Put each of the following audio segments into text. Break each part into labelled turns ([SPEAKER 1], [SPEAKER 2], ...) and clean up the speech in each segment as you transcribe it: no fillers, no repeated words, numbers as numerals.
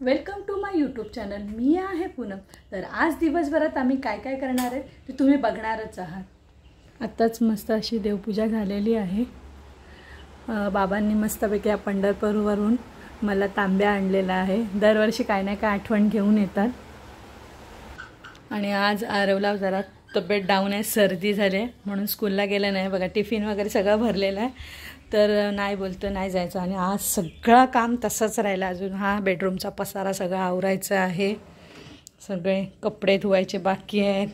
[SPEAKER 1] Welcome to my YouTube channel. मी आहे पूनम. तर आज दिवसभरात आम्ही काय काय करणार आहे ते तुम्ही बघणारच आहात. आत्ताच मस्त अशी देवपूजा झालेली आहे. बाबांनी मस्तपैकी या पंढरपूरवरून मला तांब्या आणलेला आहे. दरवर्षी काय ना काय आठवण घेऊन येतात. आणि आज आरवला जरा तब्येत डाऊन आहे, सर्दी झाली म्हणून स्कूलला गेलं नाही. बघा टिफिन वगैरे सगळं भरलेलं आहे, तर नाही बोलतो नाही जायचं. आणि आज सगळं काम तसंच राहिलं. अजून हा बेडरूमचा पसारा सगळा आवरायचा आहे. सगळे कपडे धुवायचे बाकी आहेत,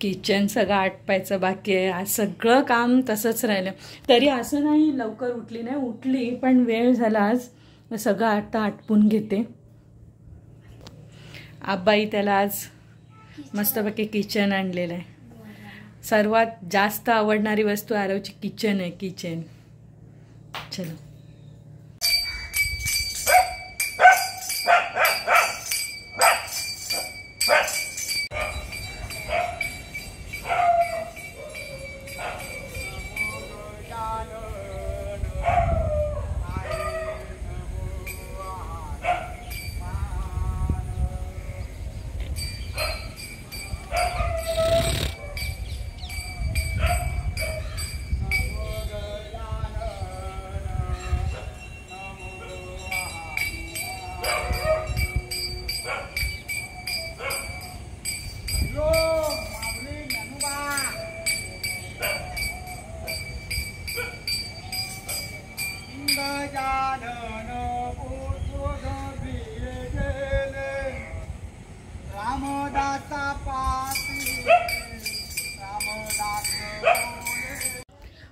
[SPEAKER 1] किचन सगळं आटपायचं बाकी आहे. आज सगळं काम तसंच राहिलं. तरी असं नाही लवकर उठली नाही, उठली पण वेळ झाला. आज सगळं आता आटपून घेते. आबाई त्याला आज मस्तपैकी किचन आणलेलं आहे. सर्वात जास्त आवडणारी वस्तू आरवची किचन आहे. किचन चलो.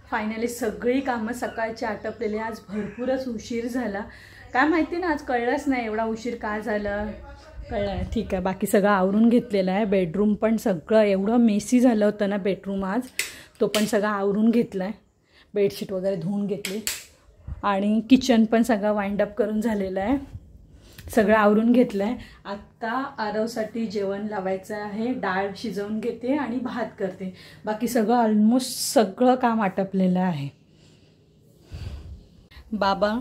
[SPEAKER 1] फायनली सगळी कामं सकाळची आटपलेली. आज भरपूरच उशीर झाला. काय माहिती ना, आज कळलंच नाही एवढा उशीर का झाला. कळलं ठीक आहे. बाकी सगळं आवरून घेतलेलं आहे. बेडरूम पण सगळं एवढं मेसी झालं होतं ना बेडरूम आज, तो पण सगळं आवरून घेतला आहे. बेडशीट वगैरे धुवून घेतली आणि किचन पण सगळं वाइंडअप करून झालेलं आहे. सगळं आवरून घेतलं आहे. आत्ता आरवसाठी जेवण लावायचं आहे. डाळ शिजवून घेते आणि भात करते. बाकी सगळं ऑलमोस्ट सगळं काम आटपलेलं आहे. बाबा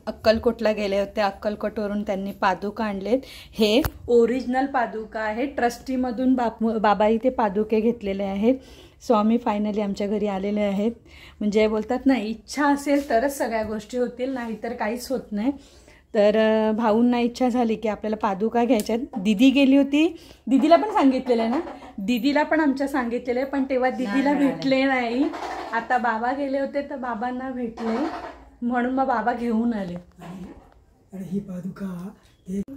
[SPEAKER 1] अक्कलकोटला गेले होते. अक्कलकोटवरून त्यांनी पादुका आणलेत. हे ओरिजिनल पादुका आहे. ट्रस्टीमधून बाबा इथे पादुके घेतलेले आहेत. स्वामी फायनली आमच्या घरी आलेले आहेत. म्हणजे बोलतात ना, इच्छा असेल तरच सगळ्या गोष्टी होतील, नाहीतर काहीच होत नाही. तर भाऊंना इच्छा झाली की आपल्याला पादुका घ्यायच्या आहेत. दिदी गेली होती, दिदीला पण सांगितलेलं आहे ना, दिदीला पण आमच्या सांगितलेलं आहे, पण तेव्हा दिदीला भेटले नाही. आता बाबा गेले होते तर बाबांना भेटले, म्हणून मग बाबा घेऊन आले.
[SPEAKER 2] आणि ही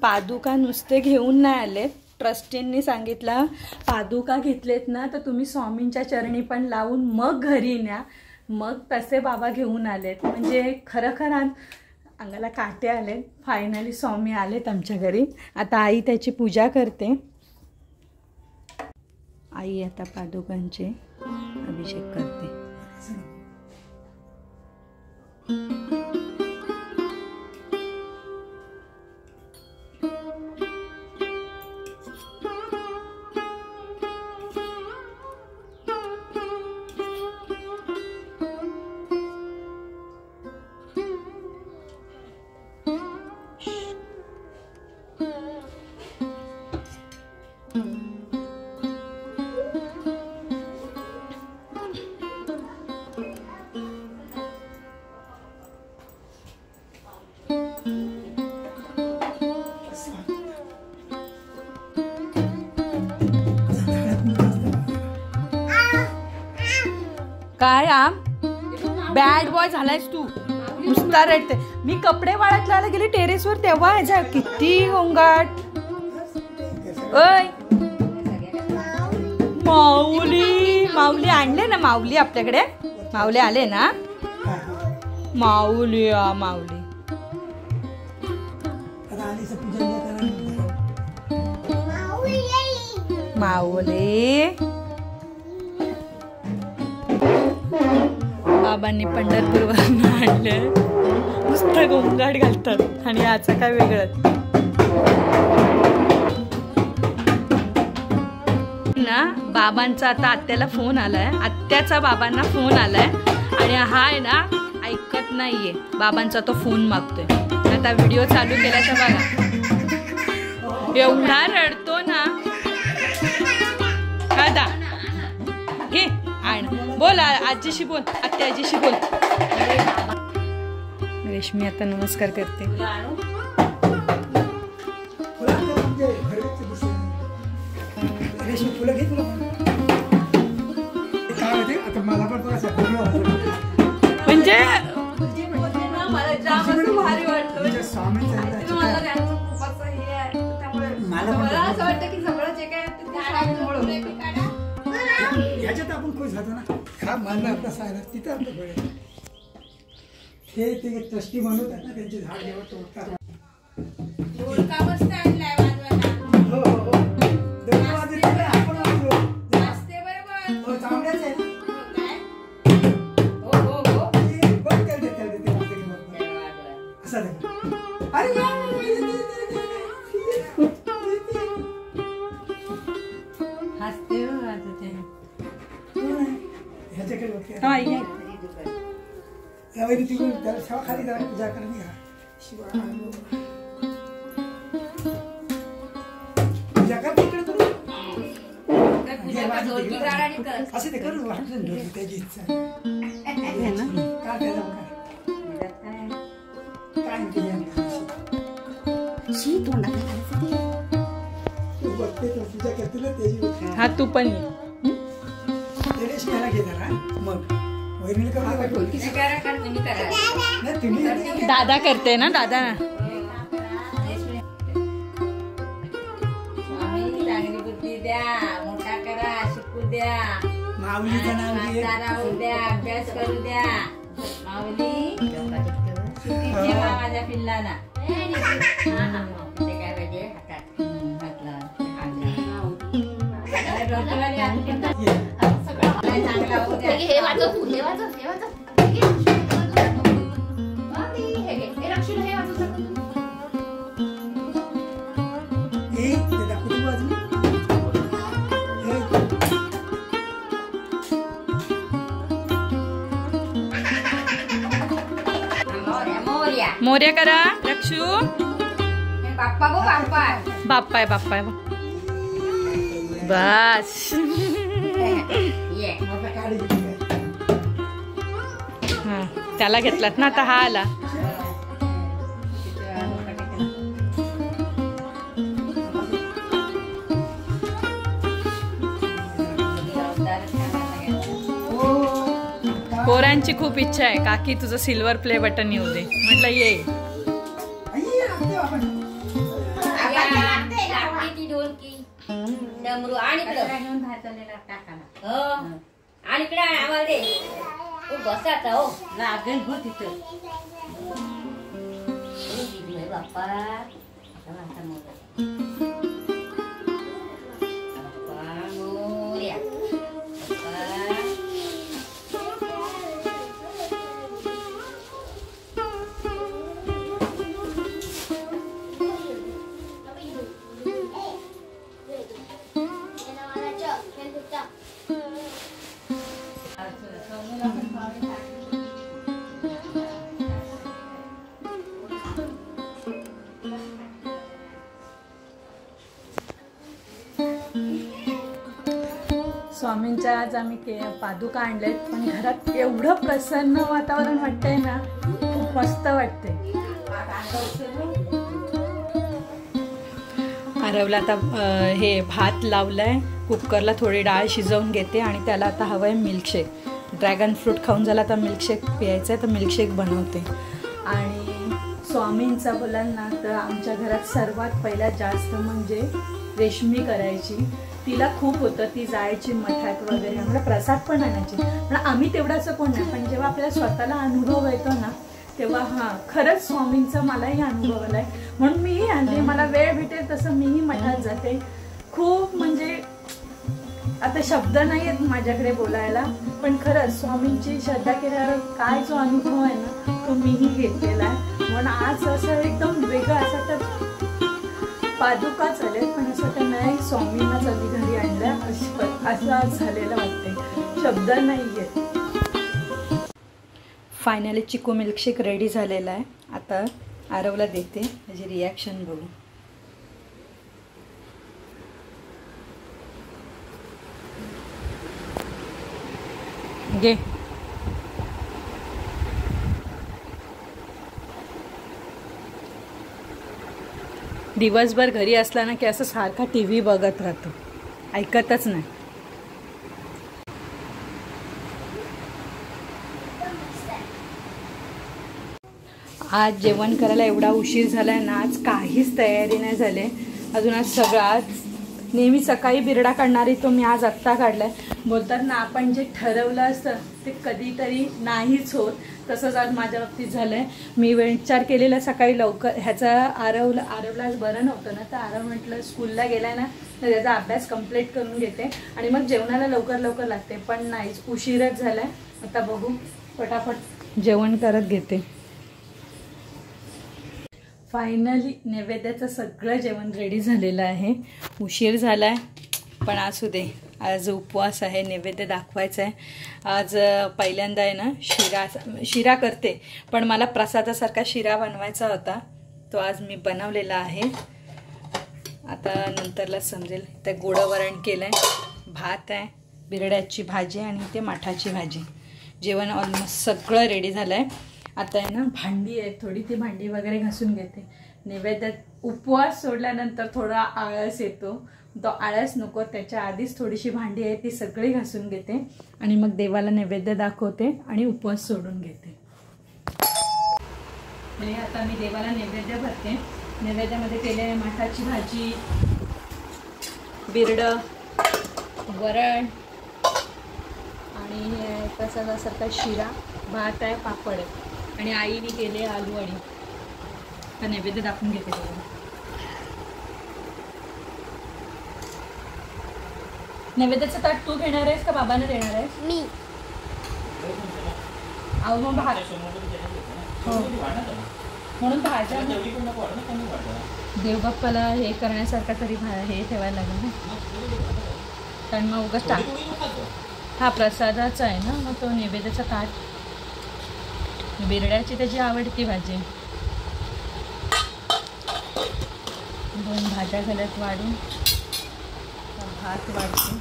[SPEAKER 1] पादुका नुसते घेऊन नाही आले. ट्रस्टींनी सांगितलं पादुका घेतलेत ना तर तुम्ही स्वामींच्या चरणी पण लावून मग घरी न्या. मग तसे बाबा घेऊन आलेत. म्हणजे खरं अंगाला काटे आले. फायनली स्वामी आलेत आमच्या घरी. आता आई त्याची पूजा करते. आई आता पादुकांचे अभिषेक करते. काय आम बॅड बॉय झालायस तू, नुसता रडते. मी कपडे वाळत लावायला गेली टेरेसवर तेव्हा ह्याच्या किती गोंगाट. ओय माऊली, माऊली आणले ना, माऊली आपल्याकडे माऊली आले ना. माऊली माऊली माऊली. बाबांनी पंढरपूरवरून आणलं. नुसतं गोंगाट घालतात आणि याचं काय वेगळं ना. बाबांचा आता आत्याला फोन आलाय, आत्याचा बाबांना फोन आलाय आणि हा आहे ना ऐकत नाहीये. बाबांचा तो फोन मागतोय. आता व्हिडिओ चालू केल्याचा बघा. एवढा रडतो ना दादा घे आण बोल आजीशी बोल आत्या आजीशी बोल रेशमी आता नमस्कार करते
[SPEAKER 2] रेशमी फुलं घे तुला काय होते आता मला पण
[SPEAKER 1] म्हणजे
[SPEAKER 2] ह्याच्यात आपण खुश झालो ना हा मानला आपला सायला तिथं आपलं बळ हे ते ट्रस्टी म्हणून आहे ना त्यांचे झाड जेव्हा तोडतात खाली जरा पूजा करणे पूजा कर तिकडे असे ते करू वाटून त्याची इच्छा पूजा करते ना त्याची
[SPEAKER 1] हा तू पण ये
[SPEAKER 2] रेशमीला घे जरा मग
[SPEAKER 1] दादा करते ना दादा
[SPEAKER 3] चांगली बुद्धी द्या मोठा करा शिकू द्या
[SPEAKER 2] माऊलीचं नाव
[SPEAKER 3] द्या अभ्यास करू द्या माऊली ठेवा माझ्या पिल्लाला ते काय पाहिजे हातात घातला
[SPEAKER 4] हे वाजव तू हे वाजव हे वाजव हे रक्षण हे वाजव
[SPEAKER 1] मोर्या करा रक्षू
[SPEAKER 3] बाप्पा गो बाप्पा
[SPEAKER 1] बाप्पाय बाप्पाय बस त्याला घेतलात ना आता हा आला पोरांची खूप इच्छा आहे काकी तुझं सिल्वर प्ले बटन येऊ दे म्हटलं ये
[SPEAKER 3] आणि इकडे आम्हाला दे बसाचा हो लागेल हो तिथं बाप्पा
[SPEAKER 1] स्वामींच्या आज आम्ही पादुका आणल्यात पण घरात एवढं प्रसन्न वातावरण वाटतंय ना खूप मस्त वाटतंय आरवला आता हे भात लावलाय कुकरला थोडी डाळ शिजवून घेते आणि त्याला आता हवं आहे मिल्कशेक ड्रॅगन फ्रूट खाऊन झाला तर मिल्कशेक प्यायचं आहे तर मिल्कशेक बनवते आणि स्वामींचा बोलाल ना तर आमच्या घरात सर्वात पहिला जास्त म्हणजे रेशमी करायची तिला खूप होतं ती जायची मठात वगैरे आम्हाला प्रसाद पण आणायची पण आम्ही तेवढाचं कोण नाही पण जेव्हा आपल्याला स्वतःला अनुभव येतो ना तेव्हा हां खरंच स्वामींचा मलाही अनुभव आला आहे म्हणून मीही आणली मला वेळ भेटेल तसं मीही मठात जाते खूप म्हणजे आता शब्द नाही आहेत माझ्याकडे बोलायला पण खरंच स्वामींची श्रद्धा केल्यावर काय जो अनुभव आहे ना तो मीही घेतलेला आहे म्हणून आज असं एकदम वेगळं असं तर पादुका चालेल पण असं तर नाही स्वामींनाच आधी घरी आणलं असं आज झालेलं वाटतंय शब्द नाही आहेत फायनली चिकू मिल्कशेक रेडी झालेला आहे आता आरवला देते त्याची रिॲक्शन बघू घे. दिवसभर घरी असला ना की असं सारखा TV बघत राहतो, ऐकतच नाही. आज जेवण करायला एवढा उशीर झालाय ना, आज काहीच तयारी नाही झाली अजून. आज सगळं, आज नेहमी सकाळी बिरडा काढणारी तो मी आज आत्ता काढलाय. बोलतात ना आपण जे ठरवलं असतं ते कधीतरी नाहीच होत, तसंच आज माझ्या बाबतीत झालंय. मी विचार केलेला सकाळी लवकर ह्याचा आरवला आज बरं नव्हतं ना, तर आरव म्हटलं स्कूलला गेलाय ना तर त्याचा अभ्यास कंप्लीट करून घेते आणि मग जेवणाला लवकर लागते, पण नाहीच, उशीरच झालाय. आता बघू, पटापट जेवण करत घेते. फायनली नैवेद्याचं सगळं जेवण रेडी झालेलं आहे. उशीर झाला आहे पण असू दे, आज उपवास आहे, नैवेद्य दाखवायचा आहे. आज पहिल्यांदा आहे ना शिरा करते, पण मला प्रसादासारखा शिरा बनवायचा होता, तो आज मी बनवलेला आहे. आता नंतरला समजेल. ते गोडं वरण केलं आहे, भात आहे, बिरड्याची भाजी आणि ते माठाची भाजी. जेवण ऑलमोस्ट सगळं रेडी झालं आहे. आता आहे ना भांडी आहे थोडी, ती भांडी वगैरे घासून घेते. नैवेद्यात उपवास सोडल्यानंतर थोडा आळस येतो, तो आळस नको, त्याच्या आधीच थोडीशी भांडी आहे ती सगळी घासून घेते आणि मग देवाला नैवेद्य दाखवते आणि उपवास सोडून घेते. आणि आता मी देवाला नैवेद्य भरते. नैवेद्यामध्ये केले माठाची भाजी, बिरडं, वरण आणि प्रसादासारखा शिरा, भात आहे, पापड आहे आणि आईने केले आलू वडी. तर नैवेद्य दाखवून घेते देवाला. नैवेद्याचं ताट तू घेणार आहेस का बाबांना देणार आहेस?
[SPEAKER 4] मी.
[SPEAKER 1] अहो मग भात, हो म्हणून भाज्या देवबाप्पाला हे करण्यासारखा तरी हे ठेवायला लागेल ना, कारण मग उगाच टाक. हा प्रसादाचा आहे ना, मग तो नैवेद्याचा ताट. बिरड्याची त्याची आवडती भाजी. 2 भाज्या झाल्यात वाढून, भात वाढतो.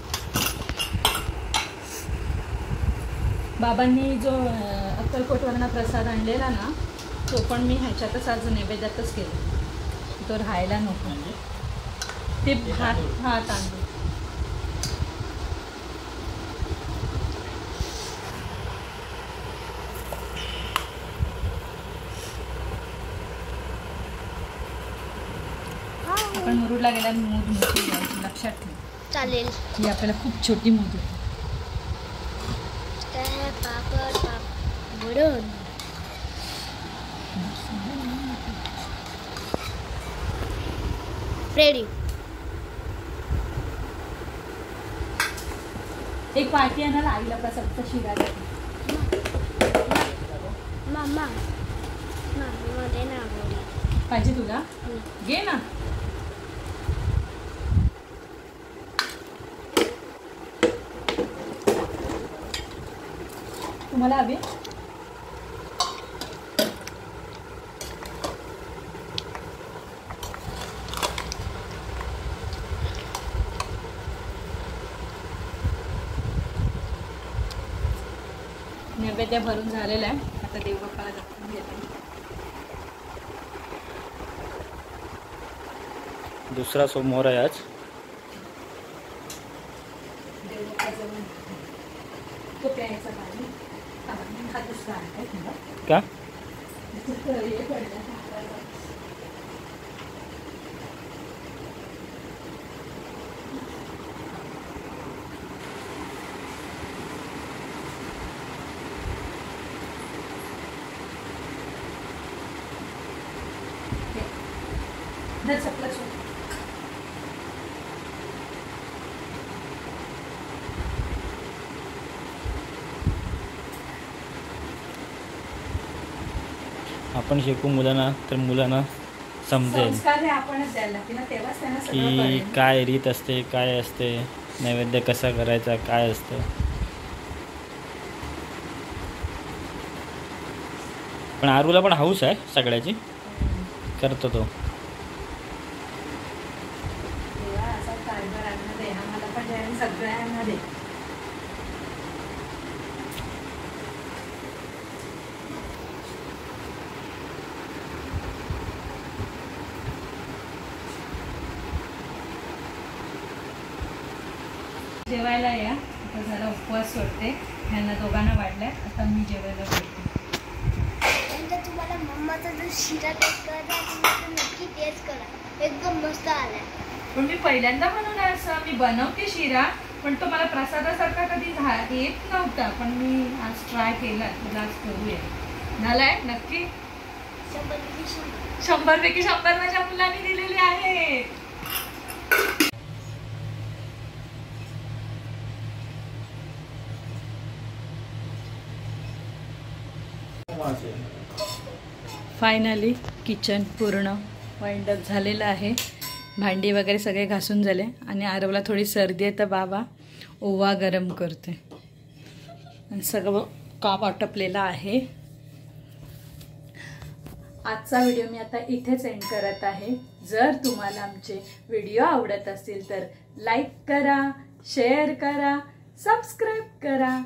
[SPEAKER 1] बाबांनी जो अक्कलकोटवरनं प्रसाद आणलेला ना, तो पण मी ह्याच्यातच आज नैवेद्यातच केला, तो राहायला नको. ते भात तांदूळ आपण मुरुडला गेल्यावर मूद मोठी घ्यायची, लक्षात ठेव.
[SPEAKER 4] चालेल.
[SPEAKER 1] ही आपल्याला खूप छोटी मूद होती.
[SPEAKER 4] पापड वरण. रेडी.
[SPEAKER 1] एक वाटी आणा आईला प्रसादचा शिरा द्या.
[SPEAKER 4] मम्मा मध्ये ना
[SPEAKER 1] पाहिजे तुला? घे ना. तुम्हाला हवी? नैवेद्य भरून झालेला आहे. आता देवबाप्पाला दाखवून घेते.
[SPEAKER 5] दुसरा सोमवार आहे आज.
[SPEAKER 1] तो प्यायचा पाणी हा दुसरा आहे
[SPEAKER 5] का? आपण शिकू मुलांना तर मुलांना समजेल
[SPEAKER 1] संस्कार हे आपणच द्यायला लागते ना, तेव्हाच त्यांना सगळं
[SPEAKER 5] की
[SPEAKER 1] कळेल.
[SPEAKER 5] काय रीत असते, काय असते, नैवेद्य कसा करायचा, काय असतं. पण आरूला पण हौस आहे सगळ्याची, करतो तो.
[SPEAKER 1] देवा असा कारभार आणणं दे, आम्हाला पण द्या आणि सगळ्यांना दे. जेवायला या. आता जरा उपवास सोडते. ह्यांना दोघांना वाढलाय. आता मी जेवायला बोलते.
[SPEAKER 4] तुम्हाला मम्माचा जो शिरा टेस्ट करायचा तुम्ही नक्की टेस्ट करा. एकदम मस्त आलाय.
[SPEAKER 1] पण मी पहिल्यांदा बनवला असं. मी बनवते शिरा पण तो मला प्रसादासारखा कधी येत नव्हता. पण मी आज ट्राय केला. तुला आज करूया. झालाय नक्की 100 पैकी 100 माझ्या मुलांनी दिलेली आहे. फायनली किचन पूर्ण वाइंड अप झालेलं आहे. भांडी वगैरे सगळे घासून झाले आणि आरवला थोडी सर्दी आहे तर बाबा ओवा गरम करते आणि सगळं काम आटपलेलं आहे. आजचा व्हिडिओ मी आता इथेच एंड करत आहे. जर तुम्हाला आमचे व्हिडिओ आवडत असतील तर लाईक करा, शेअर करा, सबस्क्राईब करा.